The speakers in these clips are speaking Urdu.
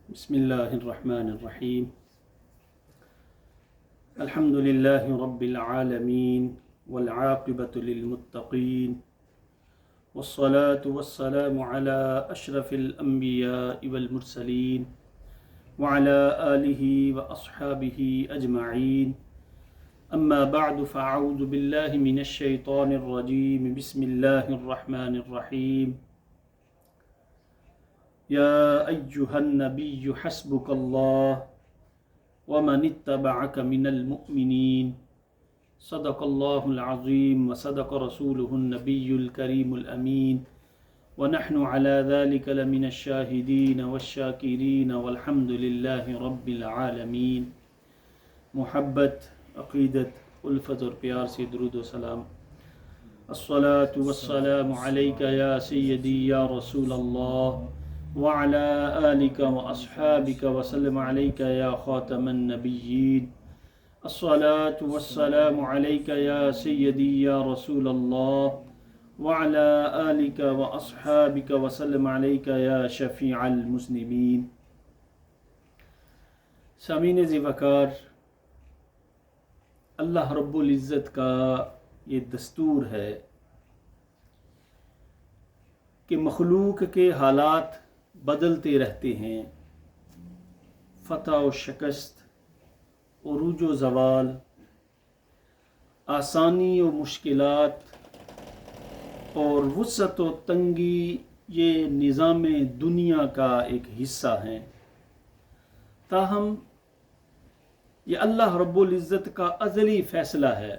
بسم الله الرحمن الرحيم. الحمد لله رب العالمين والعاقبة للمتقين والصلاة والسلام على أشرف الأنبياء والمرسلين وعلى آله وأصحابه أجمعين. أما بعد فأعوذ بالله من الشيطان الرجيم. بسم الله الرحمن الرحيم. يا أيها النبي حسبك الله ومن اتبعك من المؤمنين. صدق الله العظيم وصدق رسوله النبي الكريم الأمين ونحن على ذلك لمن الشاهدين والشاكرين والحمد لله رب العالمين. محبت، عقیدت، الفت اور پیار سے درود و سلام. الصلاة والسلام عليك يا سيدي يا رسول الله وعلى آلك وأصحابك وسلم عليك يا خاتم النبيين. الصلاة والسلام عليك يا سيدي يا رسول الله وعلى آلك وأصحابك وسلم عليك يا شفيع المذنبين. سامعین ذی وقار، اللہ رب العزت کا یہ دستور ہے کہ مخلوق کے حالات بدلتے رہتے ہیں. فتح و شکست، عروج و زوال، آسانی و مشکلات اور وسعت و تنگی یہ نظام دنیا کا ایک حصہ ہیں. تاہم یہ اللہ رب العزت کا ازلی فیصلہ ہے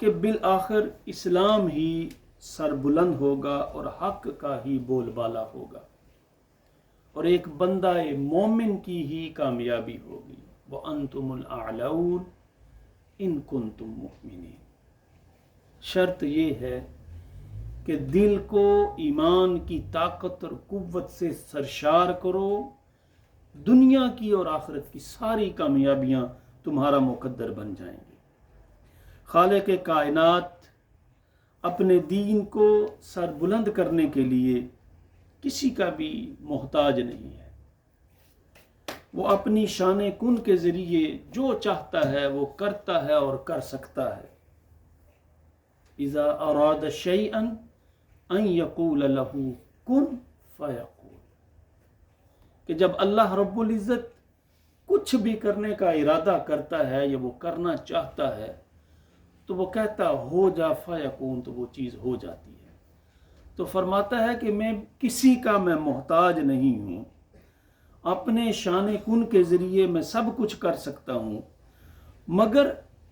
کہ بالآخر اسلام ہی سربلند ہوگا اور حق کا ہی بول بالا ہوگا اور ایک بندہ مومن کی ہی کامیابی ہوگی. وَأَنْتُمُ الْأَعْلَوْنَ إِن كُنتُم مُؤْمِنِينَ. شرط یہ ہے کہ دل کو ایمان کی طاقت اور قوت سے سرشار کرو. دنیا کی اور آخرت کی ساری کامیابیاں تمہارا مقدر بن جائیں گی. خالق کائنات اپنے دین کو سر بلند کرنے کے لیے کسی کا بھی محتاج نہیں ہے. وہ اپنی شان کن کے ذریعے جو چاہتا ہے وہ کرتا ہے اور کر سکتا ہے. اذا اراد شیئا ان یقول له کن فیقول. کہ جب اللہ رب العزت کچھ بھی کرنے کا ارادہ کرتا ہے یا وہ کرنا چاہتا ہے تو وہ کہتا ہو جا فیکون، تو وہ چیز ہو جاتی ہے. تو فرماتا ہے کہ میں کسی کا محتاج نہیں ہوں. اپنے شان کن کے ذریعے میں سب کچھ کر سکتا ہوں، مگر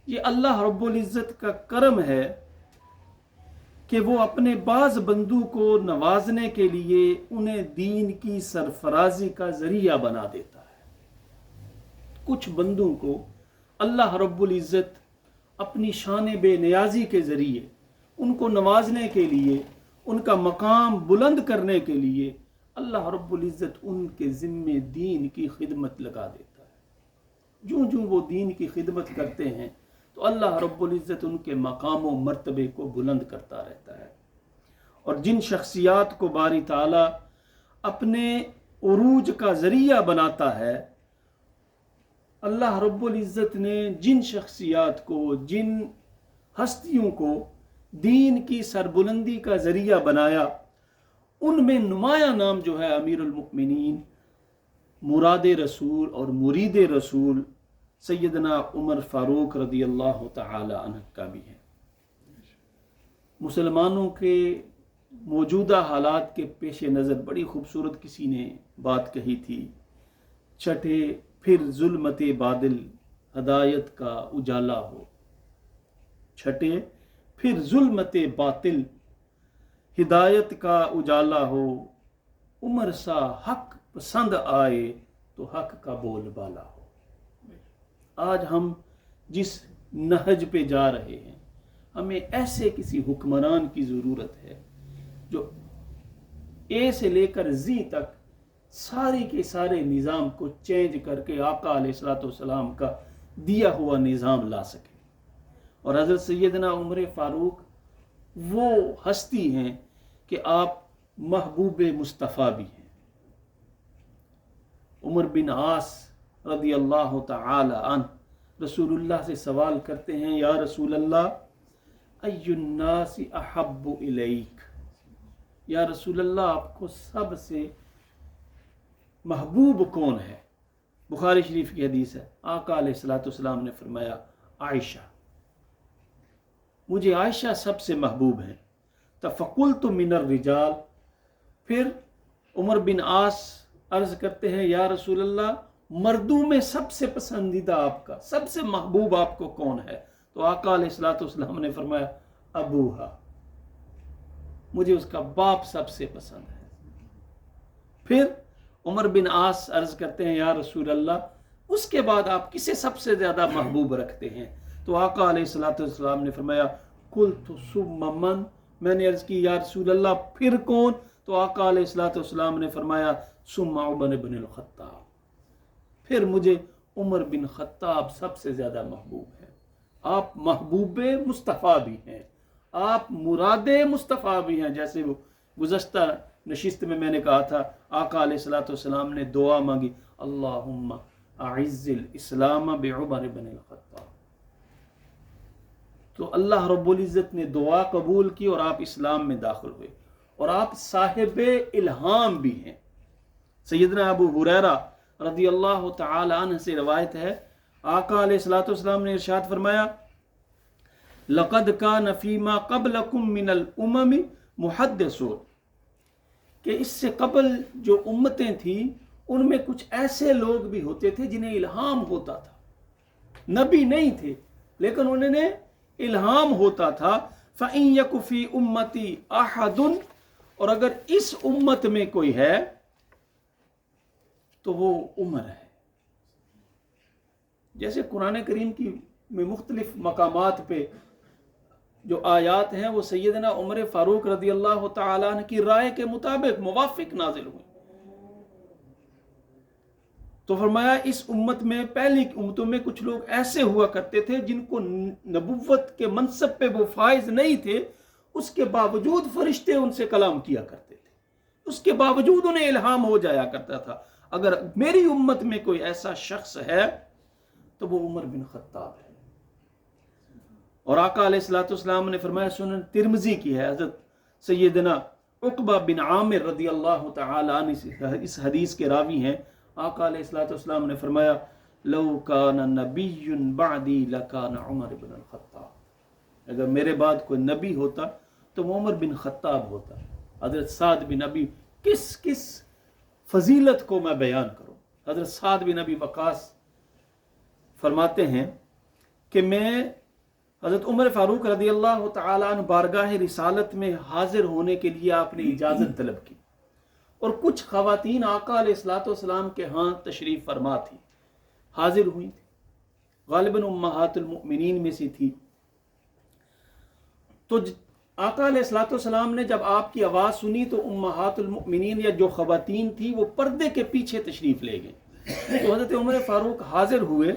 یہ اللہ رب العزت کا کرم ہے کہ وہ اپنے بعض بندوں کو نوازنے کے لیے انہیں دین کی سرفرازی کا ذریعہ بنا دیتا ہے. کچھ بندوں کو اللہ رب العزت اپنی شان بے نیازی کے ذریعے ان کو نوازنے کے لیے، ان کا مقام بلند کرنے کے لیے اللہ رب العزت ان کے ذمے دین کی خدمت لگا دیتا ہے. جوں جوں وہ دین کی خدمت کرتے ہیں تو اللہ رب العزت ان کے مقام و مرتبے کو بلند کرتا رہتا ہے. اور جن شخصیات کو باری تعالیٰ اپنے عروج کا ذریعہ بناتا ہے، اللہ رب العزت نے جن شخصیات کو، جن ہستیوں کو دین کی سربلندی کا ذریعہ بنایا، ان میں نمایاں نام جو ہے امیر المؤمنین، مراد رسول اور مرید رسول سیدنا عمر فاروق رضی اللہ تعالی عنہ کا بھی ہے. مسلمانوں کے موجودہ حالات کے پیش نظر بڑی خوبصورت کسی نے بات کہی تھی: چھٹے پھر ظلمت بادل ہدایت کا اجالا ہو. چھٹے پھر ظلمت باطل ہدایت کا اجالا ہو. عمر سا حق پسند آئے تو حق کا بول بالا ہو. آج ہم جس نہج پہ جا رہے ہیں، ہمیں ایسے کسی حکمران کی ضرورت ہے جو اے سے لے کر زی تک سارے کے سارے نظام کو چینج کر کے آقا علیہ السلام کا دیا ہوا نظام لا سکے. اور حضرت سیدنا عمر فاروق وہ ہستی ہیں کہ آپ محبوب مصطفیٰ بھی ہیں. عمر بن عاص رضی اللہ تعالی عنہ رسول اللہ سے سوال کرتے ہیں، یا رسول اللہ ای الناس احب الیک، یا رسول اللہ آپ کو سب سے محبوب کون ہے؟ بخاری شریف کی حدیث ہے، آقا علیہ الصلوۃ والسلام نے فرمایا عائشہ، مجھے عائشہ سب سے محبوب ہیں۔ فقلت من الرجال، پھر عمر بن عاص عرض کرتے ہیں، یا رسول اللہ مردوں میں سب سے پسندیدہ آپ کا، سب سے محبوب آپ کو کون ہے؟ تو آقا علیہ الصلوۃ والسلام نے فرمایا ابوہا، مجھے اس کا باپ سب سے پسند ہے۔ پھر عمر بن عاص عرض کرتے ہیں، یا رسول اللہ اس کے بعد آپ کسے سب سے زیادہ محبوب رکھتے ہیں؟ تو آقا علیہ الصلوۃ والسلام نے فرمایا قلت ثم من، میں نے عرض کی یا رسول اللہ پھر کون؟ تو آقا علیہ الصلوۃ والسلام نے فرمایا ثم عمر بن الخطاب، پھر مجھے عمر بن خطاب سب سے زیادہ محبوب ہے۔ آپ محبوب مصطفیٰ بھی ہیں، آپ مراد مصطفیٰ بھی ہیں، جیسے وہ گزشتہ نشست میں نے کہا تھا، آقا علیہ الصلوۃ والسلام نے دعا مانگی اللہم اعز الاسلام بعمر بن الخطاب، تو اللہ رب العزت نے دعا قبول کی اور آپ اسلام میں داخل ہوئے، اور آپ صاحب الہام بھی ہیں۔ سیدنا ابو ہریرہ رضی اللہ تعالی عنہ سے روایت ہے، آقا علیہ الصلوۃ والسلام نے ارشاد فرمایا لقد کان فیما قبلکم من الامم محدثون، کہ اس سے قبل جو امتیں تھیں ان میں کچھ ایسے لوگ بھی ہوتے تھے جنہیں الہام ہوتا تھا، نبی نہیں تھے لیکن انہیں الہام ہوتا تھا۔ فَإِن يَكُ فِي أُمَّتِي أَحَدٌ، اور اگر اس امت میں کوئی ہے تو وہ عمر ہے۔ جیسے قرآن کریم کی میں مختلف مقامات پہ جو آیات ہیں وہ سیدنا عمر فاروق رضی اللہ تعالیٰ عنہ کی رائے کے مطابق موافق نازل ہوئی، تو فرمایا اس امت میں، پہلی امتوں میں کچھ لوگ ایسے ہوا کرتے تھے جن کو نبوت کے منصب پہ وہ فائز نہیں تھے، اس کے باوجود فرشتے ان سے کلام کیا کرتے تھے، اس کے باوجود انہیں الہام ہو جایا کرتا تھا۔ اگر میری امت میں کوئی ایسا شخص ہے تو وہ عمر بن خطاب ہے۔ اور آقا علیہ الصلوۃ والسلام نے فرمایا، سنن ترمذی کی ہے، حضرت سیدنا عقبہ بن عامر رضی اللہ تعالی عنہ اس حدیث کے راوی ہیں، آقا علیہ الصلوۃ والسلام نے فرمایا لو کان نبی بعدی لکان عمر بن الخطاب، اگر میرے بعد کوئی نبی ہوتا تو وہ عمر بن خطاب ہوتا۔ حضرت سعد بن ابی، کس فضیلت کو میں بیان کروں، حضرت سعد بن ابی وقاص فرماتے ہیں کہ میں حضرت عمر فاروق رضی اللہ تعالیٰ عنہ بارگاہ رسالت میں حاضر ہونے کے لیے آپ نے اجازت طلب کی، اور کچھ خواتین آقا علیہ الصلوۃ والسلام کے ہاں تشریف فرما تھی، حاضر ہوئی تھی، غالباً امہات المؤمنین میں سے تھی۔ تو آقا علیہ الصلوۃ والسلام نے جب آپ کی آواز سنی تو امہات المؤمنین یا جو خواتین تھی وہ پردے کے پیچھے تشریف لے گئیں۔ تو حضرت عمر فاروق حاضر ہوئے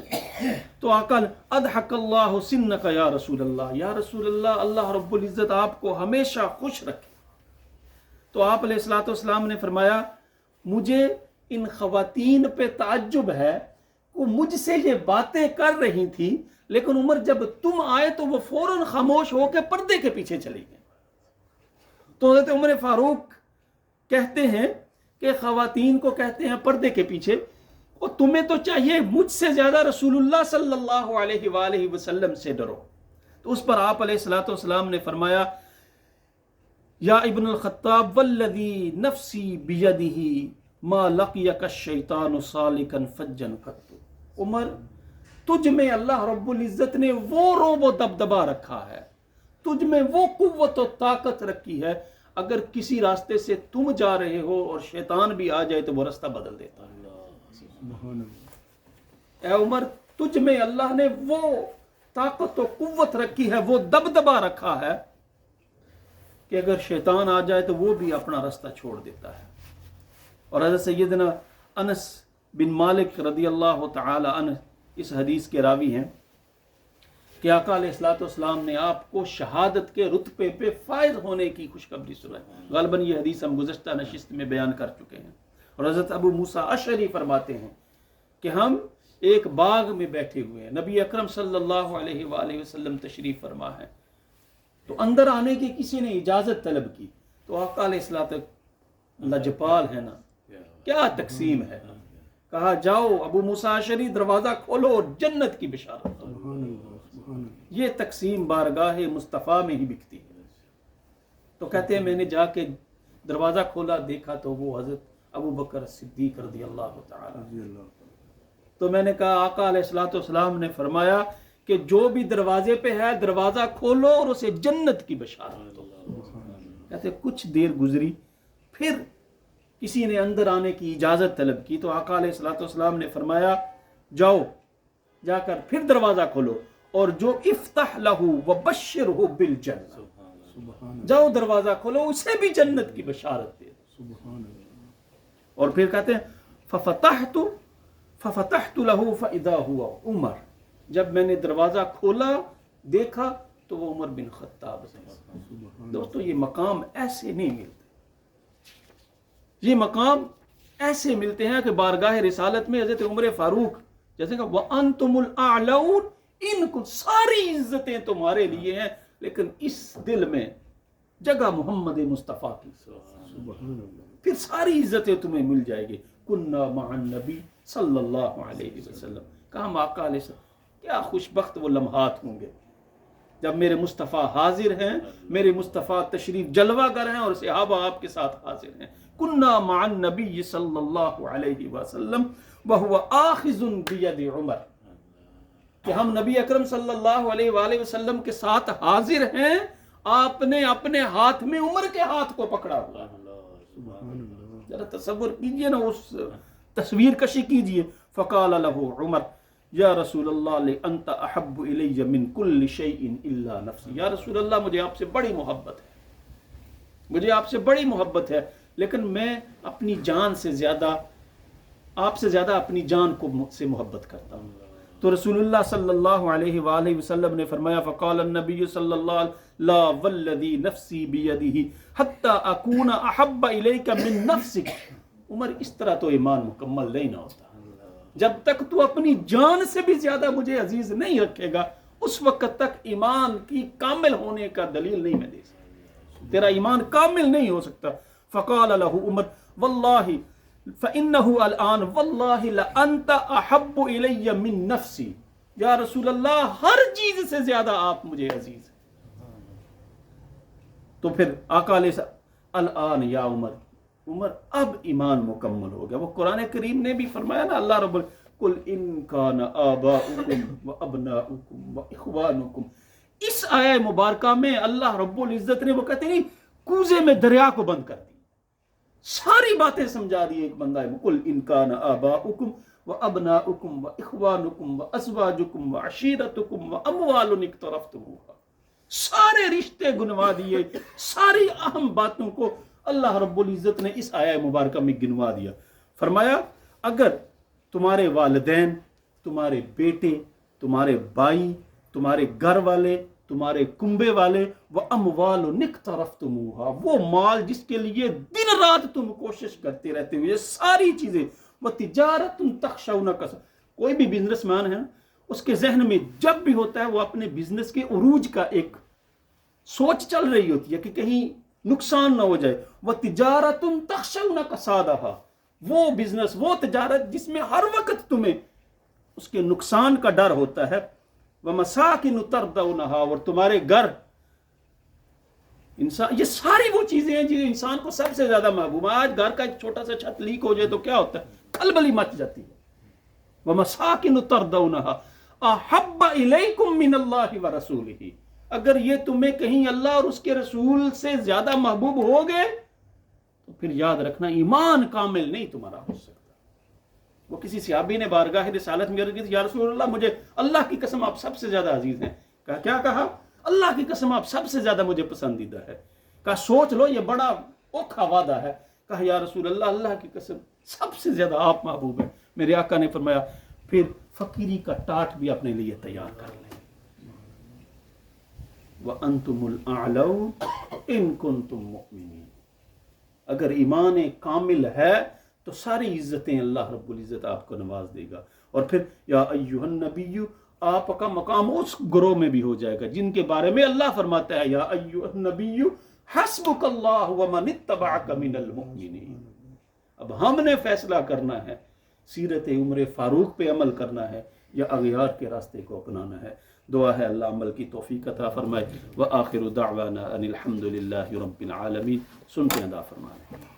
تو آقا نے اضحک اللہ سنک یا رسول اللہ، یا رسول اللہ اللہ رب العزت آپ کو ہمیشہ خوش رکھے۔ تو آپ علیہ الصلوۃ والسلام نے فرمایا مجھے ان خواتین پہ تعجب ہے، وہ مجھ سے یہ باتیں کر رہی تھی لیکن عمر جب تم آئے تو وہ فوراً خاموش ہو کے پردے کے پیچھے چلی گئیں۔ تو حضرت عمر فاروق کہتے ہیں کہ خواتین کو کہتے ہیں پردے کے پیچھے، اور تمہیں تو چاہیے مجھ سے زیادہ رسول اللہ صلی اللہ علیہ وآلہ وسلم سے ڈرو۔ تو اس پر آپ علیہ الصلوۃ والسلام نے فرمایا یا ابن الخطاب والذی نفسی بیدہ ما لقیک الشیطان سالکا فجا قط، عمر تجھ میں اللہ رب العزت نے وہ روب و دبدبا رکھا ہے، تجھ میں وہ قوت و طاقت رکھی ہے، اگر کسی راستے سے تم جا رہے ہو اور شیطان بھی آ جائے تو وہ راستہ بدل دیتا ہے۔ اے عمر تجھ میں اللہ نے وہ طاقت و قوت رکھی ہے، وہ دبدبا رکھا ہے کہ اگر شیطان آ جائے تو وہ بھی اپنا راستہ چھوڑ دیتا ہے۔ اور حضرت سیدنا انس بن مالک رضی اللہ تعالی عنہ اس حدیث کے راوی ہیں کہ آقا علیہ الصلوۃ والسلام نے آپ کو شہادت کے رتبے پہ فائز ہونے کی خوشخبری سنائی۔ غالباً یہ حدیث ہم گزشتہ نشست میں بیان کر چکے ہیں۔ اور حضرت ابو موسیٰ اشعری فرماتے ہیں کہ ہم ایک باغ میں بیٹھے ہوئے ہیں، نبی اکرم صلی اللہ علیہ وآلہ وسلم تشریف فرما ہے، تو اندر آنے کی کسی نے اجازت طلب کی تو آقا علیہ السلام لجپال ہے نا، کیا تقسیم ہے، کہا جاؤ ابو موسیٰ اشعری دروازہ کھولو اور جنت کی بشارت دو۔ یہ تقسیم بارگاہ مصطفیٰ میں ہی بکتی ہے۔ تو کہتے ہیں میں نے جا کے دروازہ کھولا، دیکھا تو وہ حضرت ابو بکر صدیق رضی اللہ تعالی، تو میں نے کہا آقا علیہ السلام نے فرمایا کہ جو بھی دروازے پہ ہے دروازہ کھولو اور اسے جنت کی بشارت دو۔ کہتے کچھ دیر گزری، پھر کسی نے اندر آنے کی اجازت طلب کی تو آقا علیہ السلام نے فرمایا جاؤ، جا کر پھر دروازہ کھولو اور جو افتح لہو وبشرہ بالجنہ، جاؤ دروازہ کھولو اسے بھی جنت کی بشارت دے دو۔ اور پھر کہتے ہیں ففتحت لہو فاذا ہوا عمر، جب میں نے دروازہ کھولا دیکھا تو وہ عمر بن خطاب ہے۔ دوستو یہ مقام ایسے نہیں ملتے، یہ مقام ایسے ملتے ہیں کہ بارگاہ رسالت میں حضرت عمر فاروق جیسے کہ وَأَنْتُمُ الْأَعْلَوْنَ، ان کو ساری عزتیں تمہارے لیے ہیں لیکن اس دل میں جگہ محمد مصطفیٰ کی، پھر ساری عزتیں تمہیں مل جائے گی۔ کُنَّا مَعَ النَّبِي صلی اللہ علیہ وسلم، کہا آقا علیہ السلام کیا خوش بخت وہ لمحات ہوں گے جب میرے مصطفیٰ حاضر ہیں، میرے مصطفیٰ تشریف جلوہ گر ہیں اور صحابہ آپ کے ساتھ حاضر ہیں۔ کُنَّا مَعَ النَّبِي صلی اللہ علیہ وسلم وَهُوَ آخِذٌ بِيَدِ عمر، کہ ہم نبی اکرم صلی اللہ علیہ وآلہ وسلم کے ساتھ حاضر ہیں، آپ نے اپنے ہاتھ میں عمر کے ہاتھ کو پکڑا ہوا۔ ذرا تصور کیجئے نا، اس تصویر کشی کیجئے۔ فقال له عمر یا رسول اللہ لأنت احب الی من کل شیء الا نفسی، یا رسول اللہ مجھے آپ سے بڑی محبت ہے، مجھے آپ سے بڑی محبت ہے، لیکن میں اپنی جان سے زیادہ، آپ سے زیادہ اپنی جان کو سے محبت کرتا ہوں۔ تو رسول اللہ صلی اللہ علیہ وآلہ وسلم نے فرمایا فقال النبی صلی اللہ علیہ وسلم لا والذی نفسی بیدہ حتی اکون احب الیک من نفسک، عمر اس طرح تو ایمان مکمل نہیں نہ ہوتا، جب تک تو اپنی جان سے بھی زیادہ مجھے عزیز نہیں رکھے گا اس وقت تک ایمان کی کامل ہونے کا دلیل نہیں میں دے سکتا، تیرا ایمان کامل نہیں ہو سکتا۔ فقال له عمر واللہ فإنه الآن واللہ لأنت احب الی من نفسی، یا رسول اللہ ہر چیز سے زیادہ آپ مجھے عزیز ہیں۔ تو پھر آقا علیہ السلام الآن یا عمر، عمر اب ایمان مکمل ہو گیا۔ وہ قرآن کریم نے بھی فرمایا نا، اللہ رب قل ان کان آباؤکم وابناؤکم واخوانکم، اس آیہ مبارکہ میں اللہ رب العزت نے وہ کہتے نہیں کوزے میں دریا کو بند کر دی، ساری باتیں سمجھا دی ایک بندہ ہے۔ قل ان کان آباؤکم وابناؤکم واخوانکم وازواجکم وعشیرتکم واموال اقترفتموها، سارے رشتے گنوا دیے، ساری اہم باتوں کو اللہ رب العزت نے اس آیہ مبارکہ میں گنوا دیا۔ فرمایا اگر تمہارے والدین، تمہارے بیٹے، تمہارے بھائی، تمہارے گھر والے، تمہارے کنبے والے، وَأَمْوَالٌ اقْتَرَفْتُمُوهَا، وہ مال جس کے لیے دن رات تم کوشش کرتے رہتے ہو، یہ ساری چیزیں، وَتِجَارَةٌ تَخْشَوْنَ كَسَادَهَا، کوئی بھی بزنس مین ہے اس کے ذہن میں جب بھی ہوتا ہے وہ اپنے بزنس کے عروج کا ایک سوچ چل رہی ہوتی ہے کہ کہیں نقصان نہ ہو جائے۔ وَتِجَارَةٌ تَخْشَوْنَ كَسَادَهَا، وہ بزنس، وہ تجارت جس میں ہر وقت تمہیں اس کے نقصان کا ڈر ہوتا ہے۔ وَمَسَاكِنُ تَرْضَوْنَهَا، اور تمہارے گھر، انسان، یہ ساری وہ چیزیں ہیں جو انسان کو سب سے زیادہ محبوب ہے۔ آج گھر کا ایک چھوٹا سا چھت لیک ہو جائے تو کیا ہوتا ہے، کھلبلی مچ جاتی ہے۔ وَمَسَاكِنُ تَرْضَوْنَهَا أَحَبَّ إِلَيْكُم مِّنَ اللَّهِ وَرَسُولِهِ، اگر یہ تمہیں کہیں اللہ اور اس کے رسول سے زیادہ محبوب ہو گئے تو پھر یاد رکھنا ایمان کامل نہیں تمہارا ہو سکتا۔ وہ کسی صحابی نے بارگاہ رسالت میں عرض کی یا رسول اللہ مجھے اللہ کی قسم آپ سب سے زیادہ عزیز ہیں۔ کہا کیا کہا؟ اللہ کی قسم آپ سب سے زیادہ مجھے پسندیدہ ہے۔ کہا سوچ لو یہ بڑا اوکھا وعدہ ہے۔ کہا یا رسول اللہ اللہ کی قسم سب سے زیادہ آپ محبوب ہیں۔ میرے آقا نے فرمایا پھر فقیری کا ٹاٹ بھی اپنے لیے تیار کر لیں۔ وَأَنْتُمُ الْأَعْلَوْنَ إِن كُنْتُم مُؤْمِنِينَ، اگر ایمان کامل ہے تو ساری عزتیں اللہ رب العزت آپ کو نواز دے گا. اور پھر یا ایھا النبی، آپ کا مقام اس گروہ میں بھی ہو جائے گا جن کے بارے میں اللہ فرماتا ہے یا ایھا النبی حسبک اللہ ومن اتبعک من المؤمنین. اب ہم نے فیصلہ کرنا ہے سیرت عمر فاروق پہ عمل کرنا ہے یا اغیار کے راستے کو اپنانا ہے. دعا ہے اللہ عمل کی توفیق عطا فرمائے. وآخر دعوانا ان الحمد للہ رب العالمین. سنتے ہیں عطا فرمائے.